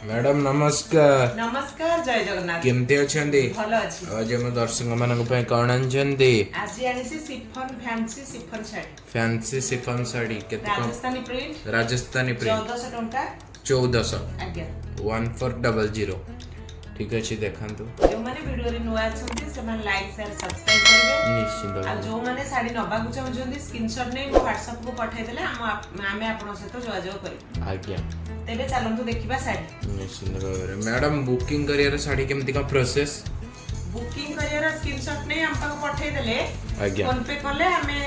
Madam नमस्कार। नमस्कार जय जगन्नाथ। केमती अछंती? भलो अछि। आज हम दर्शक मानक पे कोन आनछंती? आज आनिछि chiffon fancy chiffon sari. Fancy chiffon sari केते कम? राजस्थानी प्रिंट। राजस्थानी प्रिंट 1400 टंका। 1400। आज्ञा 1400। ठीक अछि देखंतु। जो माने वीडियो रे नुआ अछंती से माने लाइक शेयर सब्सक्राइब करबे। निश्चित। आ जो माने साड़ी नबा को चाहउछंती स्क्रीनशॉट नै मो WhatsApp को पठाई देले आमे आपन सहित जोगाजोग करी। आज्ञा तेबे चलंतु देखिबा साड़ी। निश्चित भाबरे मैडम बुकिंग करियर साड़ी केमती का प्रोसेस? बुकिंग करियर स्क्रीनशॉट नै हम पाको पठाई देले आज्ञा फोन पे करले हमें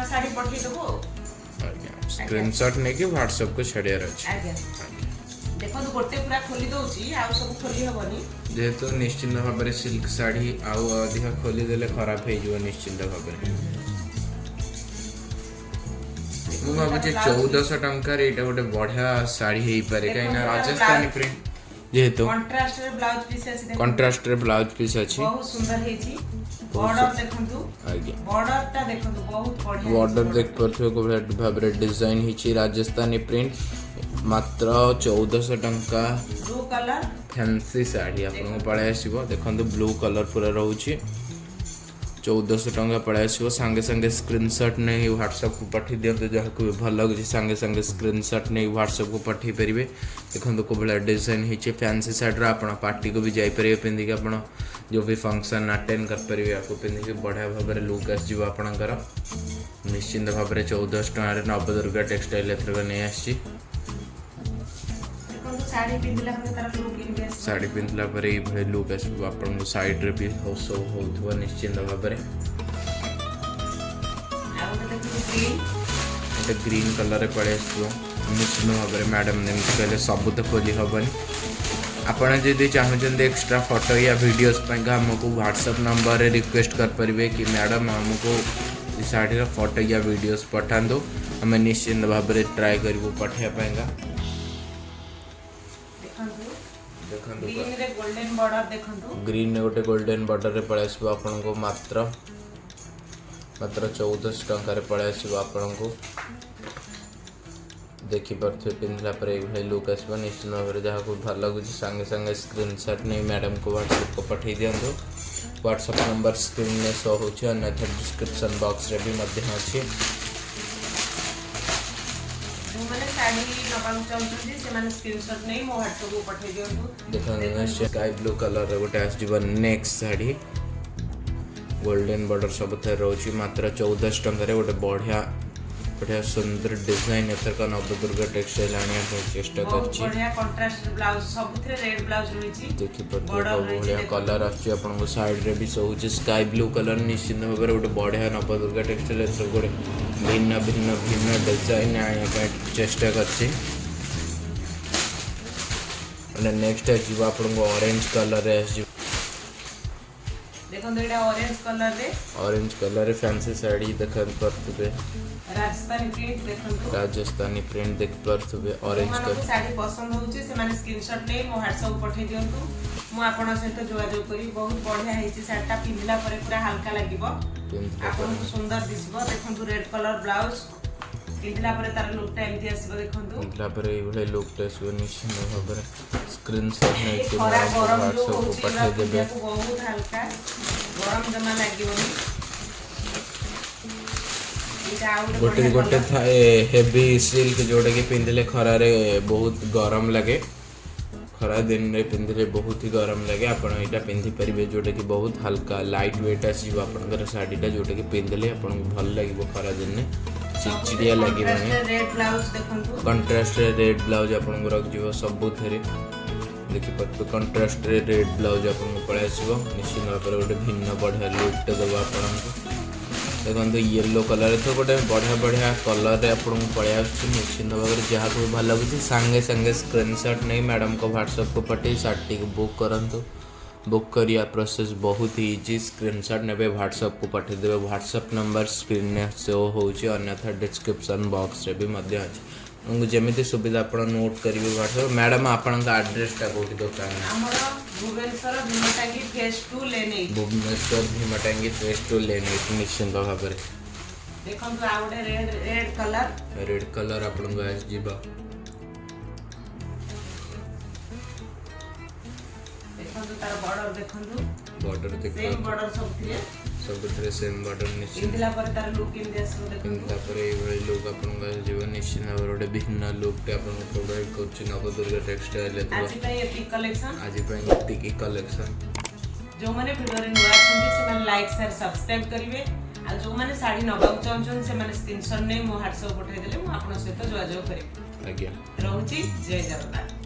साड़ी पठाई देबो। आज्ञा स्क्रीनशॉट ने के WhatsApp को छडियर अछि। आज्ञा देखो तो गोटे पूरा खोली दोची आ सब खोली हबनी जेहेतु निश्चित भाबरे सिल्क साड़ी आउ अधिक खोली देले खराब हे जो निश्चित भाबरे मु भाबुचे 1400 टंका एटा गोटे बढ़िया साड़ी हेई पारे काइना राजस्थानी प्रिंट जेहेतु कंट्रास्ट रे ब्लाउज पीस अछि देखो कंट्रास्ट रे ब्लाउज पीस अछि बहुत सुंदर हेची। बॉर्डर देखंतु आज्ञा बॉर्डर ता देखंतु बहुत बढ़िया बॉर्डर देख परथो को भाबरे डिजाइन हिची राजस्थानी प्रिंट मात्र 1400 टंका ब्लू कलर फैंसी साड़ी आपन को पळे आसीबो देखंतु ब्लू कलर पूरा रहउची 1400 टंका पळे आसीबो संगे संगे स्क्रीनशॉट नै WhatsApp को पठी दियंतु जहा को भल लागुची संगे संगे स्क्रीनशॉट नै WhatsApp को पठी परिबे देखंतु को बला डिजाइन हिची फैंसी साड़ी रा आपन पार्टी को भी जाई परिबे पिंदी के आपन जो भी फंक्शन अटेंड कर परिबे आपको पिंदी के बढ़िया भाबरे लुक आस जीव आपनकर निश्चित भाबरे 1400 टंका रे नवदुर्गा टेक्सटाइल एथर नै आसी साड़ी पिंदला पर तार लुक इनवेस साड़ी पिंदला पर ए भले लुक आसबो आपन को साइड रे भी होसो होथवा निश्चित भाबरे आ देखो ग्रीन एटा ग्रीन कलर रे पड़े आसबो निश्चित भाबरे मैडम ने कहले सब तो खोली हबनी आपण जदि चाहछन एक्स्ट्रा फोटो या वीडियोस पई हमको WhatsApp नंबर रे रिक्वेस्ट कर परिबे कि मैडम हमको ई साड़ी रा फोटो या वीडियोस पठांदो हम निश्चित भाबरे ट्राई करबो पठिया पाएगा देखंतु ग्रीन रे गोल्डन बॉर्डर देखंतु ग्रीन ने गोटे गोल्डन बॉर्डर रे पळे आसबो आपन को मात्र 1400 टंका रे पळे आसबो आपन को देखि परथे पिंधला पर ए लुक आसबो निश्चित भाबरे जहा को भल लागुची संगे संगे स्क्रीनशॉट नै मैडम को WhatsApp को पठाई दियंतु WhatsApp नंबर स्क्रीन में शो होची अन्यथा डिस्क्रिप्शन बॉक्स रे भी मध्य अछि माने साड़ी नबा को चाहउछंती से माने स्क्रीनशॉट नै मो WhatsApp को पठाई दियंतु देखन स्काई ब्लू कलर रे गोटे आसजिबो नेक्स्ट साड़ी गोल्डन बॉर्डर सब थे रहउची मात्र 1400 टंका रे गोटे बढ़िया बढ़िया सुंदर डिजाइन एथर का नवदुर्गा टेक्सटाइल आनिया पे चेष्टा करछि बढ़िया कंट्रास्ट ब्लाउज सब थे रेड ब्लाउज रहिछि देखि पत्ते बढ़िया कलर आछि आपन को साइड रे भी सोहुची स्काई ब्लू कलर निश्चित भाबरे गोटे बढ़िया नवदुर्गा टेक्सटाइल एथर गोटे भिन्न भिन्न भिन्न डिजाइन आनिया पे चेष्टा करछि અને नेक्स्ट आजिबो आपन को ऑरेंज कलर रे आछि देखो एटा ऑरेंज कलर रे फैंसी साड़ी देखन परतबे राजस्थानी प्रिंट देखंतु राजस्थानी प्रिंट देख परतबे ऑरेंज कलर साड़ी पसंद होउची से माने स्क्रीनशॉट नै मो WhatsApp पठाई दियंतु मु आपन सहित जोगाजोग करी बहुत बढ़िया हेची साड़ीटा पिंधला परे पूरा हल्का लागिबो आपन सुंदर दिसबो देखंतु रेड कलर ब्लाउज पिंधला परे तार लुकटा एमती आसीबो देखंतु पिंधला परे ए भले लुकटा आसीबो निश्चित भाबरे स्क्रीनशॉट नै के WhatsApp को पठाई देबे बहुत हल्का गरम जमा लागिबोनी गोटे गोटे थाए हेवी सिल्क जोड़े के पिंधले खरा रे बहुत गरम लगे खरा दिन रे पिंधले बहुत ही गरम लगे आपण एटा पिंधि परिबे जोटे कि बहुत हल्का लाइट वेट आसीबो आपनकर साड़ीटा जोटे कि पिंधले आपण भल लागिबो खरा दिन ने चिचिडिया लागिबोनी रेड ब्लाउज देखंतु कंट्रास्ट रे रेड ब्लाउज आपण को रख जीवो सब थेरे देखि पत्तो कंट्रास्ट रे रेड ब्लाउज आपण को पळे आसीबो निश्चित भाबरे गोटे भिन्न बढ़िया लुक टे देबो आपण को देखो येलो कलर तो गोटे बढ़िया बढ़िया कलर रे आपन पळे आछि निश्चित भाबरे जहा को भल लागुछि संगे संगे स्क्रीनशॉट नै मैडम को WhatsApp को पठे साड़ी को बुक करंतु बुक करिया प्रोसेस बहुत ही इजी स्क्रीनशॉट नेबे WhatsApp को पठे देबे WhatsApp नंबर स्क्रीन में शो होउछि अन्यथा डिस्क्रिप्शन बॉक्स रे भी मध्य अछि उनको जेमिति सुविधा आपण नोट करिवे WhatsApp मैडम आपन का एड्रेस ता कोठी दुकान हमरा भुवनेश्वर भीमटांगी फेज 2 लेने भुवनेश्वर भीमटांगी फेज 2 लेने निश्चित भाबरे देखंतु आ गोटे रेड कलर अपन को आस जीवा देखंतु तार बॉर्डर देखंतु बॉर्डर देखो सेम बॉर्डर सबुथिरे सेम बॉर्डर निश्चित पिंधिला पर तार लुक इन देसो देखंतु तापर एभଳି लुक आपनका जीवन निश्चित भाବରେ ଗୋଟେ ଭିନ୍ନ ଲୁକ୍ ଟେ ଆପଣଙ୍କୁ ପ୍ରୋଭାଇଡ୍ କରୁଛି ନବଦୁର୍ଗା टेक्सटाइल आज ପାଇଁ ଏତିକି କଲେକ୍ସନ आज ପାଇଁ ଏତିକି କଲେକ୍ସନ जो माने वीडियो रे नुआ अछंती से माने लाइक शेयर सब्सक्राइब करिवे आ जो माने साड़ी नबाउ चाहछन से माने स्क्रीनशॉट नै मो WhatsApp पठाई देले मो आपन सहित जोगाजोग करिवे आज्ञा रहउची जय जगन्नाथ।